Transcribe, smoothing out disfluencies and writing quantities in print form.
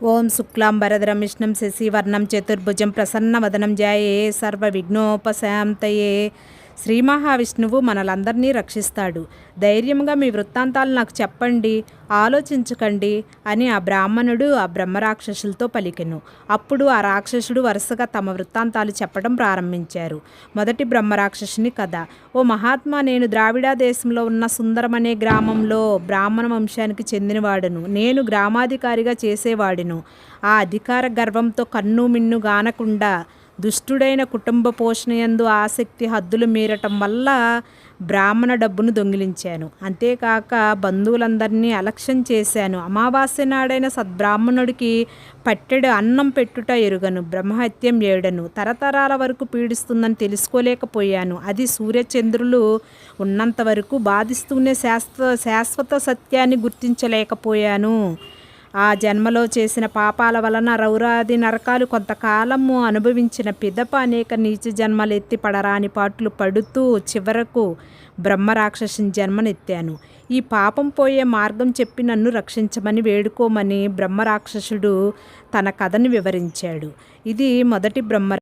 ఓం శుక్లాంబరధరం విష్ణుం శశివర్ణం చతుర్భుజం ప్రసన్నవదనం ధ్యాయే సర్వవిఘ్నోపశాంతయే. శ్రీ మహావిష్ణువు మనలందరినీ రక్షిస్తాడు. ధైర్యంగా మీ వృత్తాంతాలు నాకు చెప్పండి, ఆలోచించకండి అని ఆ బ్రాహ్మణుడు ఆ బ్రహ్మరాక్షసులతో పలికెను. అప్పుడు ఆ రాక్షసుడు వరుసగా తమ వృత్తాంతాలు చెప్పడం ప్రారంభించారు. మొదటి బ్రహ్మరాక్షసుని కథ. ఓ మహాత్మా, నేను ద్రావిడా దేశంలో ఉన్న సుందరం అనే గ్రామంలో బ్రాహ్మణ వంశానికి చెందినవాడును. నేను గ్రామాధికారిగా చేసేవాడును. ఆ అధికార గర్వంతో కన్ను మిన్ను గానకుండా దుష్టుడైన కుటుంబ పోషణయందు ఆసక్తి హద్దులు మీరటం వల్ల బ్రాహ్మణ డబ్బును దొంగిలించాను. అంతేకాక బంధువులందరినీ అలక్ష్యం చేశాను. అమావాస్య నాడైన సద్బ్రాహ్మణుడికి పట్టెడు అన్నం పెట్టుట ఎరుగను. బ్రహ్మహత్యం ఏడను. తరతరాల వరకు పీడిస్తుందని తెలుసుకోలేకపోయాను. అది సూర్యచంద్రులు ఉన్నంత వరకు బాధిస్తూనే శాశ్వత సత్యాన్ని గుర్తించలేకపోయాను. ఆ జన్మలో చేసిన పాపాల వలన రౌరాది నరకాలు కొంతకాలము అనుభవించిన పిదప అనేక నీచ జన్మలు ఎత్తి పడరాని పాటలు పడుతూ చివరకు బ్రహ్మరాక్షసుని జన్మనెత్తాను. ఈ పాపం పోయే మార్గం చెప్పి నన్ను రక్షించమని వేడుకోమని బ్రహ్మరాక్షసుడు తన కథను వివరించాడు. ఇది మొదటి